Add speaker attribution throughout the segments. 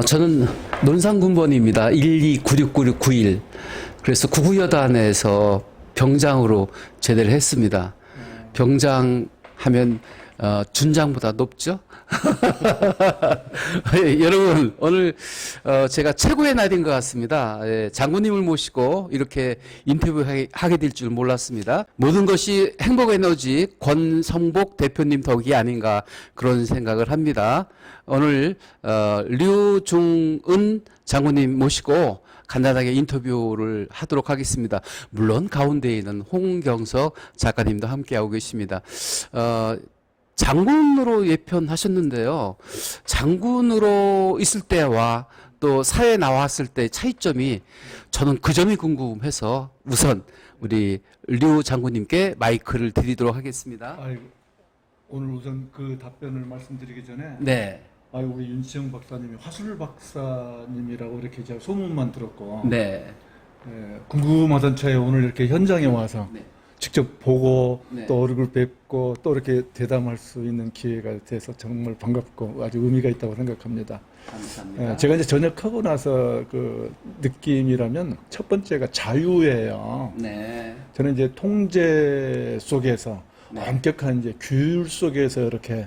Speaker 1: 저는 논산군번입니다. 12969691. 그래서 구구여단에서 병장으로 제대를 했습니다. 병장 하면 준장보다 높죠? 여러분, 오늘 제가 최고의 날인 것 같습니다. 장군님을 모시고 이렇게 인터뷰하게 될 줄 몰랐습니다. 모든 것이 행복 에너지 권성복 대표님 덕이 아닌가 그런 생각을 합니다. 오늘 류중은 장군님 모시고 간단하게 인터뷰를 하도록 하겠습니다. 물론 가운데에 있는 홍경석 작가님도 함께하고 계십니다. 장군으로 예편하셨는데요. 장군으로 있을 때와 또 사회에 나왔을 때의 차이점이 저는 그 점이 궁금해서 우선 우리 류 장군님께 마이크를 드리도록 하겠습니다.
Speaker 2: 아이고, 오늘 우선 그 답변을 말씀드리기 전에
Speaker 1: 네.
Speaker 2: 우리 윤시영 박사님이 화술 박사님이라고 이렇게 제가 소문만 들었고
Speaker 1: 네.
Speaker 2: 궁금하던 차에 오늘 이렇게 현장에 와서
Speaker 1: 네.
Speaker 2: 직접 보고
Speaker 1: 네.
Speaker 2: 또 얼굴 뵙고 또 이렇게 대담할 수 있는 기회가 돼서 정말 반갑고 아주 의미가 있다고 생각합니다.
Speaker 1: 감사합니다.
Speaker 2: 제가 이제 전역하고 나서 그 느낌이라면 첫 번째가 자유예요.
Speaker 1: 네.
Speaker 2: 저는 이제 통제 속에서
Speaker 1: 네.
Speaker 2: 엄격한 이제 규율 속에서 이렇게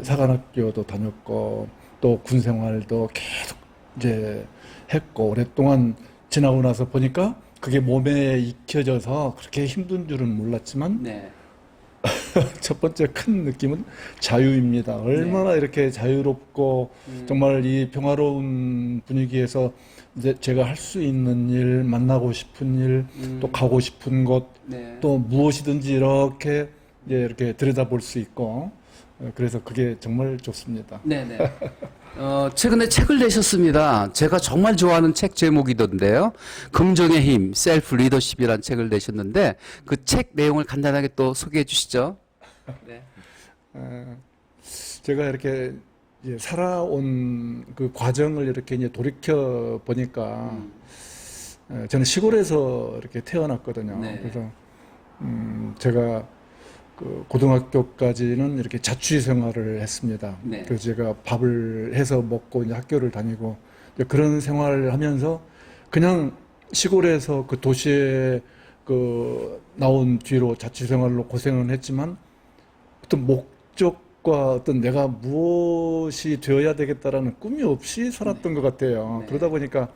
Speaker 2: 사관학교도 다녔고 또 군 생활도 계속 이제 했고 오랫동안 지나고 나서 보니까 그게 몸에 익혀져서 그렇게 힘든 줄은 몰랐지만
Speaker 1: 네.
Speaker 2: 첫 번째 큰 느낌은 자유입니다. 얼마나 이렇게 자유롭고 정말 이 평화로운 분위기에서 이제 제가 할 수 있는 일, 만나고 싶은 일, 또 가고 싶은 곳,
Speaker 1: 네.
Speaker 2: 또 무엇이든지 이렇게 이렇게 들여다볼 수 있고 그래서 그게 정말 좋습니다.
Speaker 1: 네네. 최근에 책을 내셨습니다. 제가 정말 좋아하는 책 제목이던데요. 긍정의 힘, 셀프 리더십이라는 책을 내셨는데 그 책 내용을 간단하게 또 소개해 주시죠. 네.
Speaker 2: 제가 이렇게 이제 살아온 그 과정을 이렇게 이제 돌이켜 보니까 저는 시골에서 이렇게 태어났거든요.
Speaker 1: 네.
Speaker 2: 그래서 제가 그 고등학교까지는 이렇게 자취 생활을 했습니다.
Speaker 1: 네.
Speaker 2: 그래서 제가 밥을 해서 먹고 이제 학교를 다니고 이제 그런 생활을 하면서 그냥 시골에서 그 도시에 그 나온 뒤로 자취 생활로 고생은 했지만 어떤 목적과 어떤 내가 무엇이 되어야 되겠다라는 꿈이 없이 살았던 것 같아요.
Speaker 1: 네.
Speaker 2: 그러다 보니까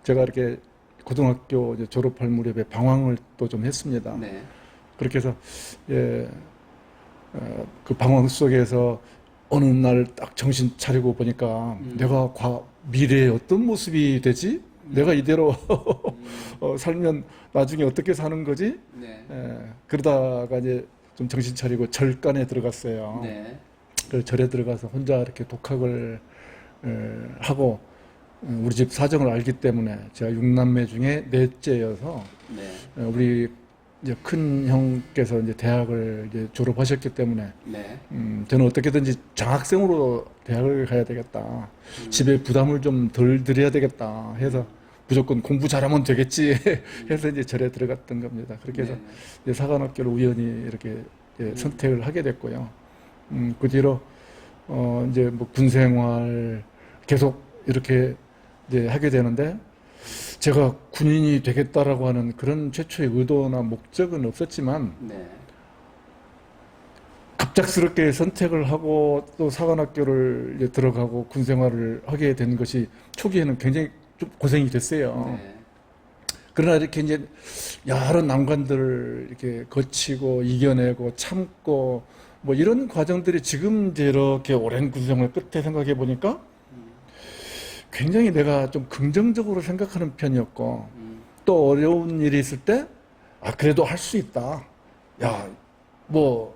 Speaker 2: 제가 이렇게 고등학교 이제 졸업할 무렵에 방황을 또 좀 했습니다.
Speaker 1: 네.
Speaker 2: 그렇게 해서 그 방황 속에서 어느 날 딱 정신 차리고 보니까 내가 미래에 어떤 모습이 되지? 내가 이대로 살면 나중에 어떻게 사는 거지?
Speaker 1: 네.
Speaker 2: 그러다가 이제 좀 정신 차리고 절간에 들어갔어요.
Speaker 1: 네.
Speaker 2: 그 절에 들어가서 혼자 이렇게 독학을 하고 우리 집 사정을 알기 때문에 제가 6남매 중에 넷째여서
Speaker 1: 네.
Speaker 2: 우리 이제 큰 형께서 이제 대학을 이제 졸업하셨기 때문에
Speaker 1: 네.
Speaker 2: 저는 어떻게든지 장학생으로 대학을 가야 되겠다. 집에 부담을 좀 덜 드려야 되겠다 해서 무조건 공부 잘하면 되겠지 해서 이제 절에 들어갔던 겁니다. 그렇게 해서
Speaker 1: 네.
Speaker 2: 이제 사관학교를 우연히 이렇게 선택을 하게 됐고요. 그 뒤로 이제 뭐 군생활 계속 이렇게 이제 하게 되는데 제가 군인이 되겠다라고 하는 그런 최초의 의도나 목적은 없었지만
Speaker 1: 네.
Speaker 2: 갑작스럽게 선택을 하고 또 사관학교를 이제 들어가고 군생활을 하게 된 것이 초기에는 굉장히 좀 고생이 됐어요.
Speaker 1: 네.
Speaker 2: 그러나 이렇게 이제 여러 난관들을 이렇게 거치고 이겨내고 참고 뭐 이런 과정들이 지금 이제 이렇게 오랜 군생활 끝에 생각해 보니까 굉장히 내가 좀 긍정적으로 생각하는 편이었고 또 어려운 일이 있을 때 그래도 할 수 있다. 야, 뭐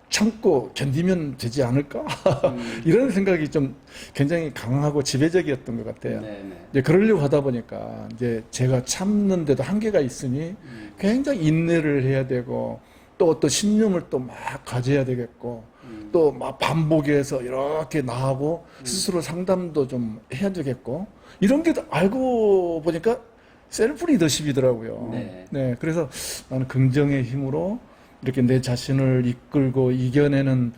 Speaker 2: 참고 견디면 되지 않을까? 이런 생각이 좀 굉장히 강하고 지배적이었던 것 같아요.
Speaker 1: 네. 네.
Speaker 2: 이제 그러려고 하다 보니까 이제 제가 참는데도 한계가 있으니 굉장히 인내를 해야 되고 또 어떤 신념을 또 막 가져야 되겠고 또 막 반복해서 이렇게 나하고 스스로 상담도 좀 해야 되겠고 이런 게 알고 보니까 셀프 리더십이더라고요.
Speaker 1: 네.
Speaker 2: 그래서 나는 긍정의 힘으로 이렇게 내 자신을 이끌고 이겨내는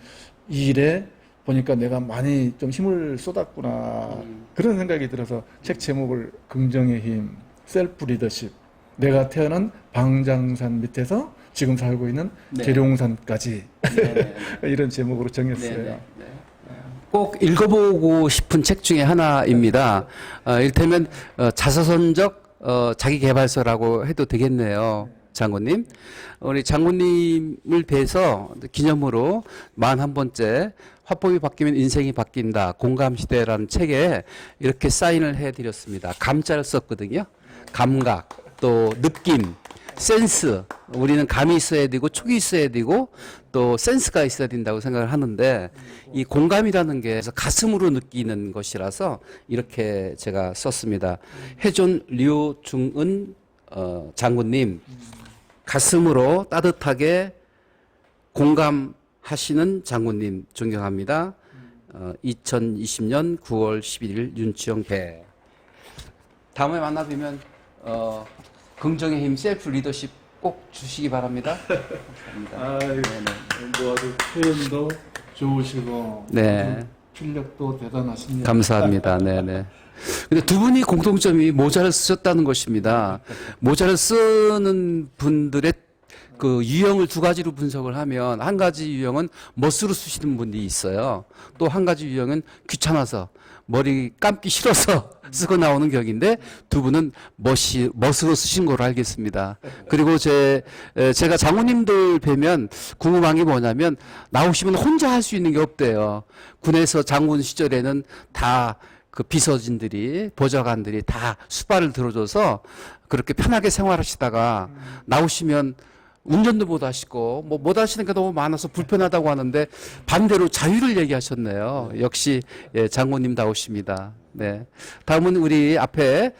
Speaker 2: 일에 보니까 내가 많이 좀 힘을 쏟았구나. 그런 생각이 들어서 책 제목을 긍정의 힘, 셀프 리더십. 내가 태어난 방장산 밑에서 지금 살고 있는
Speaker 1: 네.
Speaker 2: 계룡산까지
Speaker 1: 네.
Speaker 2: 이런 제목으로 정했어요.
Speaker 1: 네, 네, 네. 꼭 읽어보고 싶은 책 중에 하나입니다. 이를테면 자서전적 자기계발서라고 해도 되겠네요. 장군님. 우리 장군님을 뵈서 기념으로 41번째 화법이 바뀌면 인생이 바뀐다. 공감시대라는 책에 이렇게 사인을 해드렸습니다. 감자를 썼거든요. 감각, 또 느낌, 센스. 우리는 감이 있어야 되고 촉이 있어야 되고 또 센스가 있어야 된다고 생각을 하는데 이 공감이라는 게 가슴으로 느끼는 것이라서 이렇게 제가 썼습니다. 해존 류중은 장군님 가슴으로 따뜻하게 공감하시는 장군님 존경합니다. 2020년 9월 11일 윤치영 배. 다음에 만나뵈면 긍정의 힘 셀프 리더십 꼭 주시기 바랍니다. 감사합니다.
Speaker 2: 뭐 아주 표현도 좋으시고
Speaker 1: 네.
Speaker 2: 필력도 대단하십니다.
Speaker 1: 감사합니다. 네네. 근데 두 분이 공통점이 모자를 쓰셨다는 것입니다. 모자를 쓰는 분들의 그 유형을 두 가지로 분석을 하면 한 가지 유형은 멋으로 쓰시는 분이 있어요. 또 한 가지 유형은 귀찮아서 머리 감기 싫어서 쓰고 나오는 격인데 두 분은 멋으로 쓰신 걸로 알겠습니다. 그리고 제가 장모님들 뵈면 궁금한 게 뭐냐면 나오시면 혼자 할 수 있는 게 없대요. 군에서 장군 시절에는 다 그 비서진들이 보좌관들이 다 수발을 들어줘서 그렇게 편하게 생활하시다가 나오시면 운전도 못 하시고 못 하시는 게 너무 많아서 불편하다고 하는데 반대로 자유를 얘기하셨네요. 역시 예, 장모님다우십니다. 네. 다음은 우리 앞에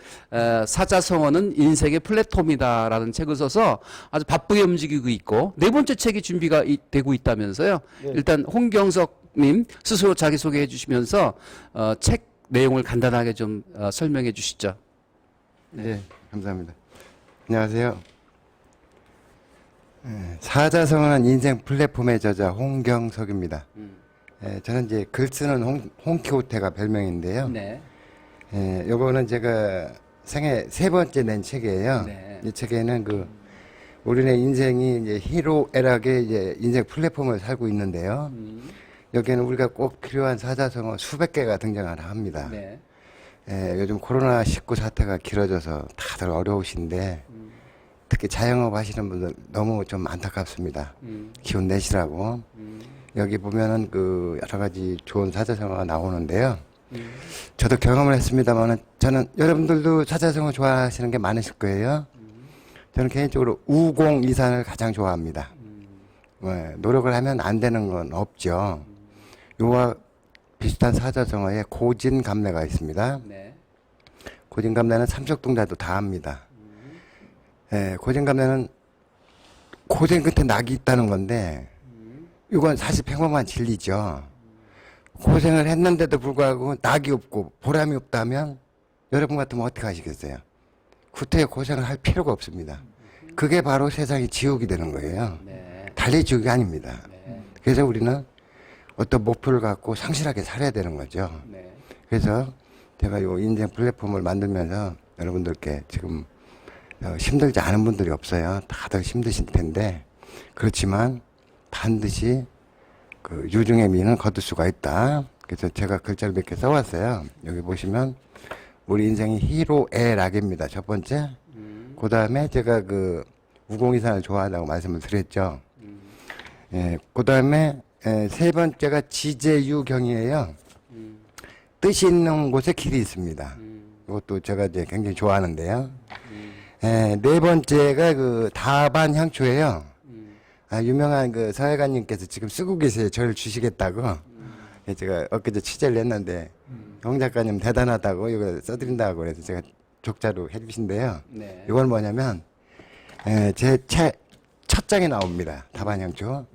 Speaker 1: 사자성어는 인생의 플랫폼이다라는 책을 써서 아주 바쁘게 움직이고 있고 네 번째 책이 준비가 되고 있다면서요.
Speaker 2: 네.
Speaker 1: 일단 홍경석님 스스로 자기소개해 주시면서 책 내용을 간단하게 좀 설명해 주시죠.
Speaker 3: 네, 감사합니다. 안녕하세요. 사자성어는 인생 플랫폼의 저자 홍경석입니다. 저는 이제 글 쓰는 홍키호테가 별명인데요.
Speaker 1: 네.
Speaker 3: 요거는 제가 생애 세 번째 낸 책이에요.
Speaker 1: 네.
Speaker 3: 이 책에는 우리네 인생이 이제 희로애락의 이제 인생 플랫폼을 살고 있는데요. 여기에는 우리가 꼭 필요한 사자성어 수백 개가 등장을 합니다.
Speaker 1: 네.
Speaker 3: 요즘 코로나19 사태가 길어져서 다들 어려우신데 특히 자영업 하시는 분들 너무 좀 안타깝습니다. 기운 내시라고. 여기 보면은 여러 가지 좋은 사자성어가 나오는데요. 저도 경험을 했습니다만은 저는 여러분들도 사자성어 좋아하시는 게 많으실 거예요. 저는 개인적으로 우공이산을 가장 좋아합니다. 노력을 하면 안 되는 건 없죠. 요와 비슷한 사자성어에 고진감래가 있습니다.
Speaker 1: 네.
Speaker 3: 고진감래는 삼척동자도 다 합니다. 고진감래는 고생 끝에 낙이 있다는 건데 이건 사실 평범한 진리죠. 고생을 했는데도 불구하고 낙이 없고 보람이 없다면 여러분 같으면 어떻게 하시겠어요? 구태여 고생을 할 필요가 없습니다. 그게 바로 세상이 지옥이 되는 거예요.
Speaker 1: 네.
Speaker 3: 달리 지옥이 아닙니다.
Speaker 1: 네.
Speaker 3: 그래서 우리는 어떤 목표를 갖고 성실하게 살아야 되는 거죠.
Speaker 1: 네.
Speaker 3: 그래서 제가 이 인생 플랫폼을 만들면서 여러분들께 지금 힘들지 않은 분들이 없어요. 다들 힘드실 텐데 그렇지만 반드시 유중의 미는 거둘 수가 있다. 그래서 제가 글자를 몇 개 써왔어요. 여기 보시면 우리 인생이 희로애락입니다. 첫 번째. 그 다음에 제가 우공이산을 좋아한다고 말씀을 드렸죠. 그 다음에 세 번째가 지제유경이에요. 뜻이 있는 곳에 길이 있습니다. 이것도 제가 이제 굉장히 좋아하는데요. 네 번째가 다반향초예요. 유명한 서해관님께서 지금 쓰고 계세요. 저를 주시겠다고. 제가 엊그제 취재를 했는데 홍 작가님 대단하다고 이거 써드린다고 그래서 제가 족자로 해주신데요.
Speaker 1: 네.
Speaker 3: 이건 뭐냐면 제 책 첫 장에 나옵니다. 다반향초.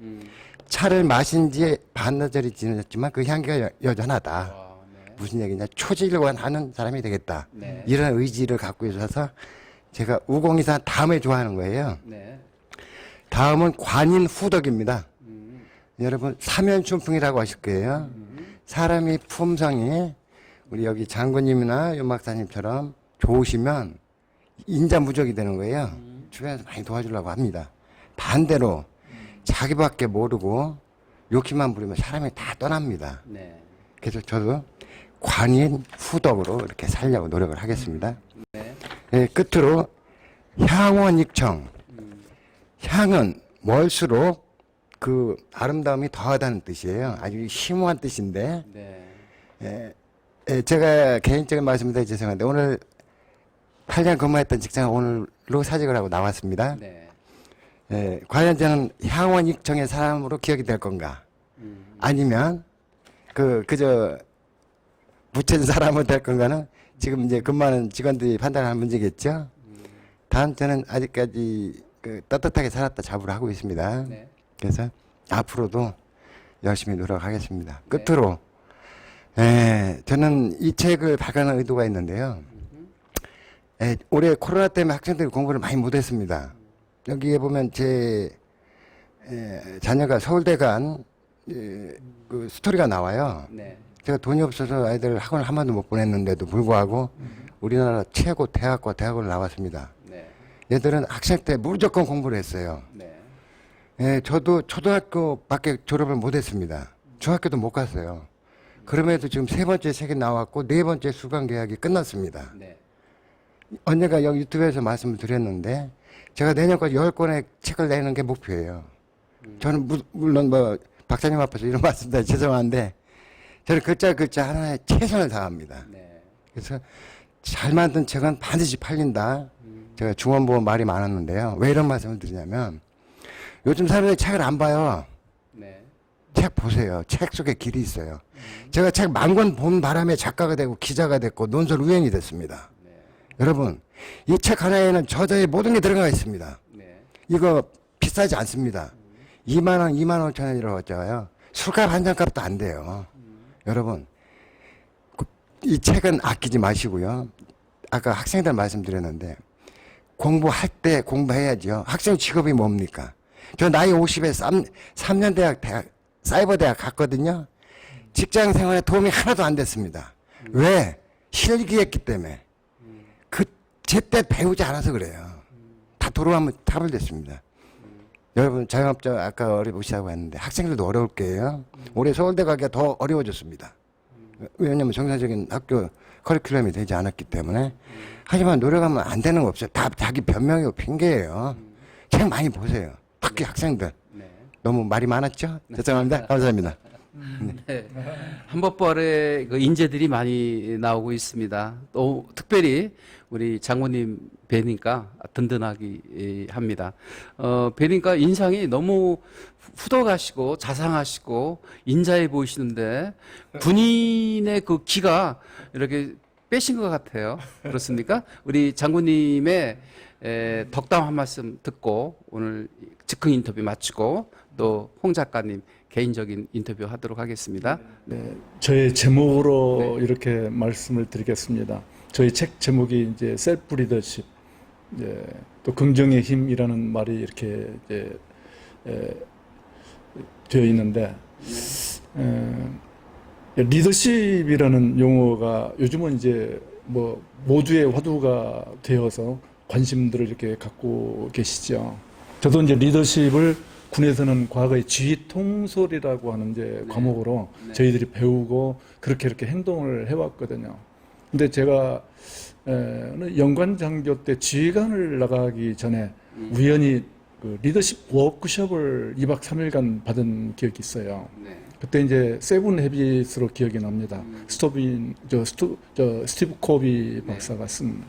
Speaker 3: 차를 마신 지 반나절이 지났지만 그 향기가 여전하다.
Speaker 1: 와, 네.
Speaker 3: 무슨 얘기냐? 초질관하는 사람이 되겠다.
Speaker 1: 네.
Speaker 3: 이런 의지를 갖고 있어서 제가 우공이산 다음에 좋아하는 거예요.
Speaker 1: 네.
Speaker 3: 다음은 관인후덕입니다. 여러분 사면춘풍이라고 하실 거예요. 사람이 품성이 우리 여기 장군님이나 윤 박사님처럼 좋으시면 인자무적이 되는 거예요. 주변에서 많이 도와주려고 합니다. 반대로 자기밖에 모르고 욕심만 부리면 사람이 다 떠납니다.
Speaker 1: 네.
Speaker 3: 그래서 저도 관인 후덕으로 이렇게 살려고 노력을 하겠습니다.
Speaker 1: 네.
Speaker 3: 예, 끝으로 향원익청. 향은 멀수록 그 아름다움이 더하다는 뜻이에요. 아주 심오한 뜻인데
Speaker 1: 네.
Speaker 3: 제가 개인적인 말씀드려 죄송한데 오늘 8년 근무했던 직장을 오늘로 사직을 하고 나왔습니다.
Speaker 1: 네.
Speaker 3: 과연 저는 향원익청의 사람으로 기억이 될 건가? 아니면 그저 부채는 사람으로 될 건가는 지금 이제 근무하는 직원들이 판단하는 문제겠죠. 다음 저는 아직까지 떳떳하게 살았다 자부를 하고 있습니다.
Speaker 1: 네.
Speaker 3: 그래서 앞으로도 열심히 노력하겠습니다.
Speaker 1: 네.
Speaker 3: 끝으로 저는 이 책을 발간한 의도가 있는데요. 올해 코로나 때문에 학생들이 공부를 많이 못했습니다. 여기에 보면 제 자녀가 서울대 간 그 스토리가 나와요.
Speaker 1: 네.
Speaker 3: 제가 돈이 없어서 아이들 학원을 한 번도 못 보냈는데도 불구하고 우리나라 최고 대학과 대학원을 나왔습니다.
Speaker 1: 네.
Speaker 3: 얘들은 학생 때 무조건 공부를 했어요.
Speaker 1: 네.
Speaker 3: 저도 초등학교밖에 졸업을 못했습니다. 중학교도 못 갔어요. 그럼에도 지금 3번째 책이 나왔고 4번째 수강 계약이 끝났습니다.
Speaker 1: 네.
Speaker 3: 언젠가 여기 유튜브에서 말씀을 드렸는데 제가 내년까지 10권의 책을 내는 게 목표예요. 저는 물론 뭐 박사님 앞에서 이런 말씀드려 죄송한데 저는 글자 하나에 최선을 다합니다.
Speaker 1: 네.
Speaker 3: 그래서 잘 만든 책은 반드시 팔린다. 제가 중원보험 말이 많았는데요. 왜 이런 말씀을 드리냐면 요즘 사람들이 책을 안 봐요.
Speaker 1: 네.
Speaker 3: 책 보세요. 책 속에 길이 있어요. 제가 책 10,000권 본 바람에 작가가 되고 기자가 됐고 논설 우연이 됐습니다.
Speaker 1: 네.
Speaker 3: 여러분 이 책 하나에는 저자의 모든 게 들어가 있습니다.
Speaker 1: 네.
Speaker 3: 이거 비싸지 않습니다. 2만 원, 2만 5천 원이라고 했잖아요. 술값 한 잔값도 안 돼요. 여러분 이 책은 아끼지 마시고요. 아까 학생들 말씀드렸는데 공부할 때 공부해야죠. 학생 직업이 뭡니까? 저 나이 50에 3년 대학 사이버 대학 갔거든요. 직장 생활에 도움이 하나도 안 됐습니다. 왜? 실기했기 때문에. 제때 배우지 않아서 그래요. 다 돌아가면 타불됐습니다. 여러분 자영업자 아까 어려우시다고 했는데 학생들도 어려울 거예요. 올해 서울대 가기가 더 어려워졌습니다. 왜냐하면 정상적인 학교 커리큘럼이 되지 않았기 때문에. 하지만 노력하면 안 되는 거 없어요. 다 자기 변명이고 핑계예요. 책 많이 보세요. 특히 학생들.
Speaker 1: 네.
Speaker 3: 너무 말이 많았죠? 죄송합니다. 감사합니다.
Speaker 1: 네. 한법벌에 그 인재들이 많이 나오고 있습니다. 또 특별히 우리 장모님 뵈니까 든든하기 합니다. 뵈니까 인상이 너무 후덕하시고 자상하시고 인자해 보이시는데 군인의 그 기가 이렇게 빼신 것 같아요. 그렇습니까? 우리 장군님의 덕담 한 말씀 듣고 오늘 즉흥 인터뷰 마치고 또 홍 작가님 개인적인 인터뷰 하도록 하겠습니다.
Speaker 2: 네, 저의 제목으로
Speaker 1: 네.
Speaker 2: 이렇게 말씀을 드리겠습니다. 저희 책 제목이 이제 셀프 리더십, 또 긍정의 힘이라는 말이 이렇게 되어 있는데, 리더십이라는 용어가 요즘은 이제 뭐 모두의 화두가 되어서 관심들을 이렇게 갖고 계시죠. 저도 이제 리더십을 군에서는 과거에 지휘 통솔이라고 하는 이제 과목으로 저희들이 배우고 그렇게 이렇게 행동을 해왔거든요. 근데 제가 연관 장교 때 지휘관을 나가기 전에 우연히 그 리더십 워크숍을 2박 3일간 받은 기억이 있어요.
Speaker 1: 네.
Speaker 2: 그때 이제 세븐 헤빗으로 기억이 납니다. 스티브 코비 박사가 쓴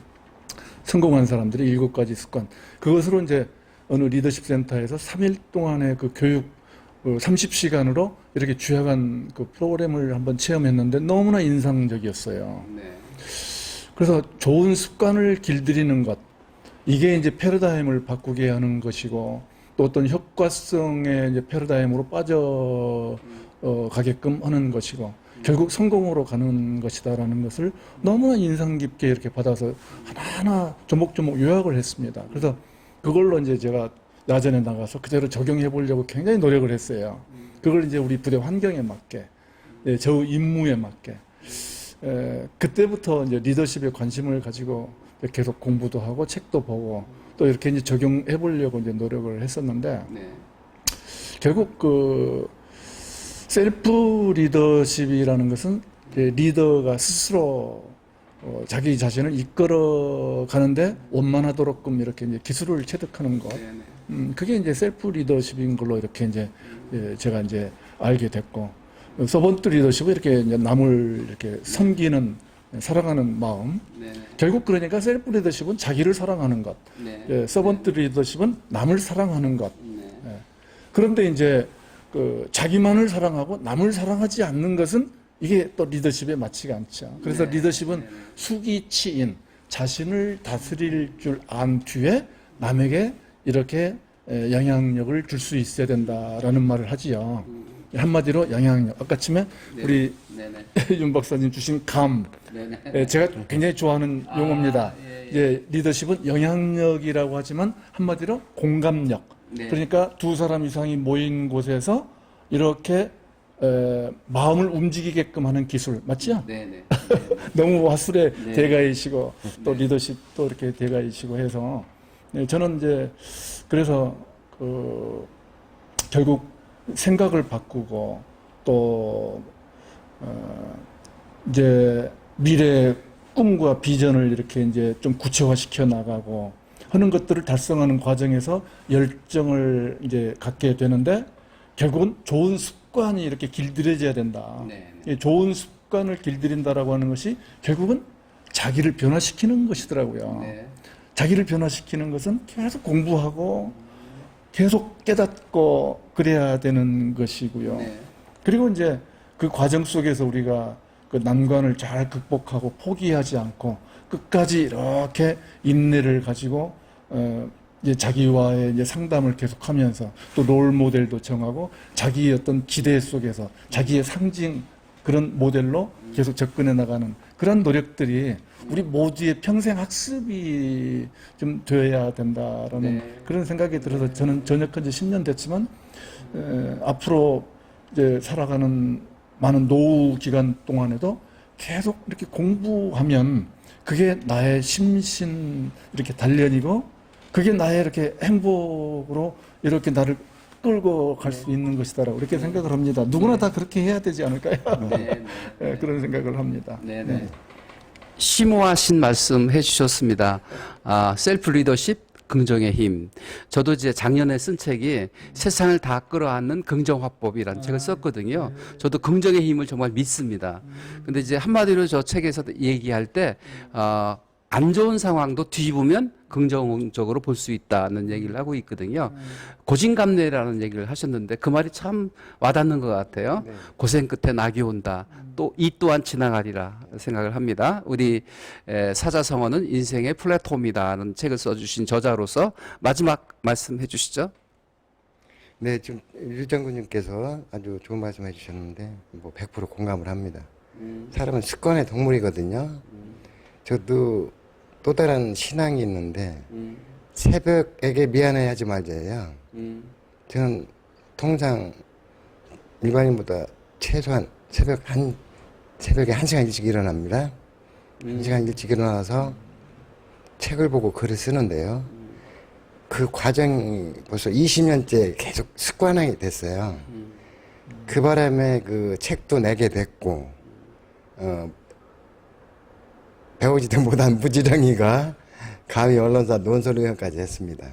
Speaker 2: 성공한 사람들의 7가지 습관. 그것으로 이제 어느 리더십 센터에서 3일 동안의 그 교육 30시간으로 이렇게 주야간 그 프로그램을 한번 체험했는데 너무나 인상적이었어요.
Speaker 1: 네.
Speaker 2: 그래서 좋은 습관을 길들이는 것, 이게 이제 패러다임을 바꾸게 하는 것이고 또 어떤 효과성의 이제 패러다임으로 빠져 가게끔 하는 것이고 결국 성공으로 가는 것이다라는 것을 너무나 인상 깊게 이렇게 받아서 하나하나 조목조목 요약을 했습니다. 그래서 그걸로 이제 제가 야전에 나가서 그대로 적용해 보려고 굉장히 노력을 했어요. 그걸 이제 우리 부대 환경에 맞게 예, 저 임무에 맞게 그때부터 이제 리더십에 관심을 가지고 계속 공부도 하고 책도 보고 또 이렇게 이제 적용해 보려고 이제 노력을 했었는데
Speaker 1: 네.
Speaker 2: 결국 그 셀프 리더십이라는 것은 이제 리더가 스스로 자기 자신을 이끌어 가는데 원만하도록끔 이렇게 이제 기술을 체득하는 것.
Speaker 1: 네, 네.
Speaker 2: 그게 이제 셀프 리더십인 걸로 이렇게 이제 제가 이제 알게 됐고, 서번트 리더십은 이렇게 이제 남을 이렇게 섬기는, 사랑하는 마음.
Speaker 1: 네, 네.
Speaker 2: 결국 그러니까 셀프 리더십은 자기를 사랑하는 것.
Speaker 1: 네.
Speaker 2: 서번트 리더십은 남을 사랑하는 것.
Speaker 1: 네.
Speaker 2: 그런데 이제 그 자기만을 사랑하고 남을 사랑하지 않는 것은 이게 또 리더십에 맞지가 않죠. 그래서
Speaker 1: 네.
Speaker 2: 리더십은
Speaker 1: 네.
Speaker 2: 수기치인, 자신을 다스릴 줄 안 뒤에 남에게 이렇게 영향력을 줄 수 있어야 된다라는 말을 하지요. 한마디로 영향력. 아까 침에
Speaker 1: 네.
Speaker 2: 우리
Speaker 1: 네네.
Speaker 2: 윤 박사님 주신 감,
Speaker 1: 네네.
Speaker 2: 제가 굉장히 좋아하는 용어입니다.
Speaker 1: 예.
Speaker 2: 리더십은 영향력이라고 하지만 한마디로 공감력.
Speaker 1: 네.
Speaker 2: 그러니까 두 사람 이상이 모인 곳에서 이렇게 마음을 움직이게끔 하는 기술 맞죠?
Speaker 1: 네네.
Speaker 2: 너무 화술의
Speaker 1: 네.
Speaker 2: 대가이시고 또 리더십도 이렇게 대가이시고 해서 저는 이제 그래서 결국 생각을 바꾸고 또 이제 미래 꿈과 비전을 이렇게 이제 좀 구체화시켜 나가고 하는 것들을 달성하는 과정에서 열정을 이제 갖게 되는데 결국은 좋은 습관이 이렇게 길들여져야 된다.
Speaker 1: 네.
Speaker 2: 이 좋은 습관을 길들인다라고 하는 것이 결국은 자기를 변화시키는 것이더라고요.
Speaker 1: 네.
Speaker 2: 자기를 변화시키는 것은 계속 공부하고 계속 깨닫고 그래야 되는 것이고요.
Speaker 1: 네.
Speaker 2: 그리고 이제 그 과정 속에서 우리가 그 난관을 잘 극복하고 포기하지 않고 끝까지 이렇게 인내를 가지고 이제 자기와의 이제 상담을 계속하면서 또 롤 모델도 정하고 자기의 어떤 기대 속에서 자기의 상징 그런 모델로 계속 접근해 나가는 그런 노력들이 우리 모두의 평생 학습이 좀 되어야 된다라는
Speaker 1: 네.
Speaker 2: 그런 생각이 들어서 저는 전역한 지 10년 됐지만 앞으로 이제 살아가는 많은 노후 기간 동안에도 계속 이렇게 공부하면 그게 나의 심신 이렇게 단련이고 그게 나의 이렇게 행복으로 이렇게 나를 끌고 갈 수 있는 것이다라고 이렇게 생각을 합니다. 누구나 다 그렇게 해야 되지 않을까요?
Speaker 1: 네. 네.
Speaker 2: 그런 생각을 합니다.
Speaker 1: 네네. 심오하신 말씀 해주셨습니다. 셀프 리더십, 긍정의 힘. 저도 이제 작년에 쓴 책이 세상을 다 끌어안는 긍정화법이라는 책을 썼거든요. 저도 긍정의 힘을 정말 믿습니다. 근데 이제 한마디로 저 책에서 얘기할 때, 안 좋은 상황도 뒤집으면 긍정적으로 볼 수 있다는 얘기를 하고 있거든요. 고진감래라는 얘기를 하셨는데 그 말이 참 와닿는 것 같아요. 고생 끝에 낙이 온다. 또 이 또한 지나가리라 생각을 합니다. 우리 사자성어는 인생의 플랫폼이다는 책을 써주신 저자로서 마지막 말씀해 주시죠.
Speaker 3: 네, 지금 유장군님께서 아주 좋은 말씀 해주셨는데 뭐 100% 공감을 합니다. 사람은 습관의 동물이거든요. 저도 또 다른 신앙이 있는데 새벽에게 미안해하지 말자예요. 저는 통상 일반인보다 최소한 새벽에 1시간 일찍 일어납니다. 1시간 일찍 일어나서 책을 보고 글을 쓰는데요. 그 과정이 벌써 20년째 계속 습관이 됐어요. 그 바람에 그 책도 내게 됐고, 배우지도 못한 무지렁이가 감히 언론사 논설위원까지 했습니다.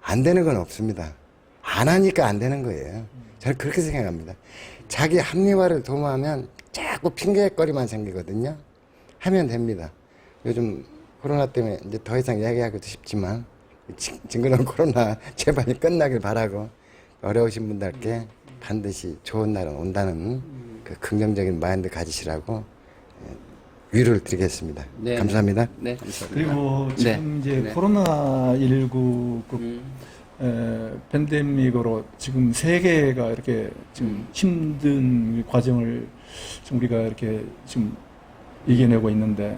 Speaker 3: 안 되는 건 없습니다. 안 하니까 안 되는 거예요. 저는 그렇게 생각합니다. 자기 합리화를 도모하면 자꾸 핑계거리만 생기거든요. 하면 됩니다. 요즘 코로나 때문에 이제 더 이상 이야기하기도 쉽지만 징그러운 코로나 제발이 끝나길 바라고 어려우신 분들께 반드시 좋은 날은 온다는 그 긍정적인 마인드 가지시라고 위로를 드리겠습니다.
Speaker 1: 네.
Speaker 3: 감사합니다.
Speaker 1: 네, 감사합니다.
Speaker 2: 그리고 지금
Speaker 1: 네.
Speaker 2: 이제
Speaker 1: 네.
Speaker 2: 코로나19 팬데믹으로 지금 세계가 이렇게 지금 힘든 과정을 지금 우리가 이렇게 지금 이겨내고 있는데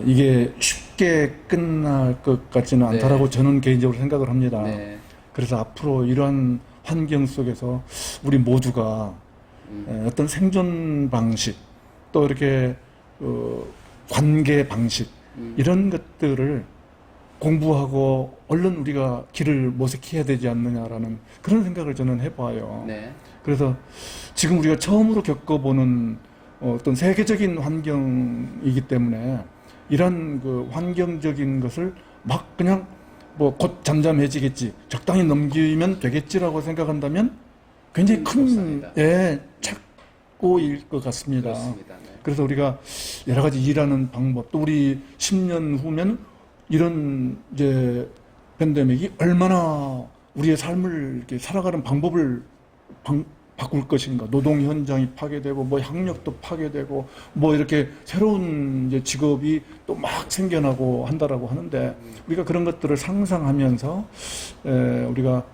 Speaker 2: 이게 쉽게 끝날 것 같지는
Speaker 1: 네.
Speaker 2: 않다라고 저는 개인적으로 생각을 합니다.
Speaker 1: 네.
Speaker 2: 그래서 앞으로 이러한 환경 속에서 우리 모두가 어떤 생존 방식, 또 이렇게 관계 방식 이런 것들을 공부하고 얼른 우리가 길을 모색해야 되지 않느냐라는 그런 생각을 저는 해봐요.
Speaker 1: 네.
Speaker 2: 그래서 지금 우리가 처음으로 겪어보는 어떤 세계적인 환경이기 때문에 이런 그 환경적인 것을 막 그냥 뭐 곧 잠잠해지겠지, 적당히 넘기면 되겠지라고 생각한다면 굉장히 큰 착오일 것 같습니다.
Speaker 1: 그렇습니다. 네.
Speaker 2: 그래서 우리가 여러 가지 일하는 방법, 또 우리 10년 후면 이런 이제 팬데믹이 얼마나 우리의 삶을 이렇게 살아가는 방법을 바꿀 것인가. 노동 현장이 파괴되고, 뭐 학력도 파괴되고, 뭐 이렇게 새로운 이제 직업이 또 막 생겨나고 한다라고 하는데, 우리가 그런 것들을 상상하면서 우리가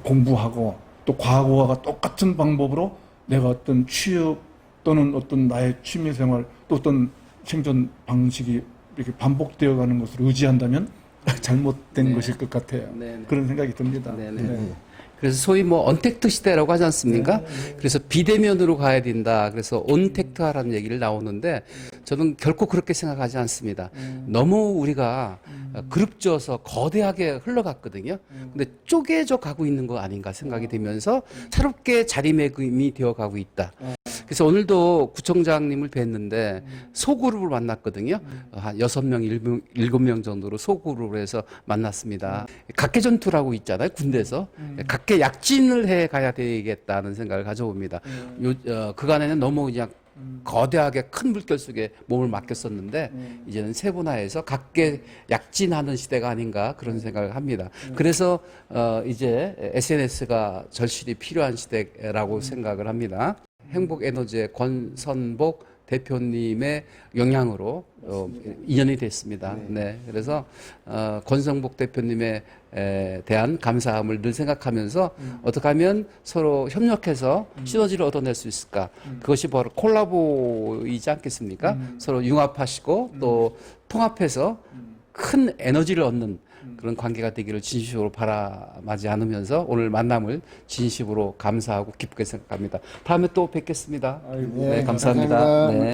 Speaker 2: 공부하고 또 과거와 똑같은 방법으로 내가 어떤 취업 또는 어떤 나의 취미생활 또 어떤 생존 방식이 이렇게 반복되어 가는 것을 의지한다면 잘못된
Speaker 1: 네.
Speaker 2: 것일 것 같아요.
Speaker 1: 네, 네.
Speaker 2: 그런 생각이 듭니다.
Speaker 1: 네, 네. 그래서 소위 뭐 언택트 시대라고 하지 않습니까? 그래서 비대면으로 가야 된다. 그래서 온택트 하라는 얘기를 나오는데 저는 결코 그렇게 생각하지 않습니다. 너무 우리가 그룹져서 거대하게 흘러갔거든요. 근데 쪼개져 가고 있는 거 아닌가 생각이 들면서 새롭게 자리매김이 되어 가고 있다. 그래서 오늘도 구청장님을 뵀는데 소그룹을 만났거든요. 한 6명, 7명 정도로 소그룹을 해서 만났습니다. 각계전투라고 있잖아요. 군대에서. 각계 약진을 해 가야 되겠다는 생각을 가져봅니다. 그간에는 너무 그냥 거대하게 큰 물결 속에 몸을 맡겼었는데 이제는 세분화해서 각계 약진하는 시대가 아닌가 그런 생각을 합니다. 그래서 이제 SNS가 절실히 필요한 시대라고 생각을 합니다. 행복에너지의 권선복 대표님의 영향으로 인연이 됐습니다. 네. 그래서 권선복 대표님에 대한 감사함을 늘 생각하면서 어떻게 하면 서로 협력해서 시너지를 얻어낼 수 있을까? 그것이 바로 콜라보이지 않겠습니까? 서로 융합하시고 또 통합해서 큰 에너지를 얻는 그런 관계가 되기를 진심으로 바라마지 않으면서 오늘 만남을 진심으로 감사하고 기쁘게 생각합니다. 다음에 또 뵙겠습니다.
Speaker 2: 아이고.
Speaker 1: 네, 감사합니다.
Speaker 3: 감사합니다.
Speaker 1: 네.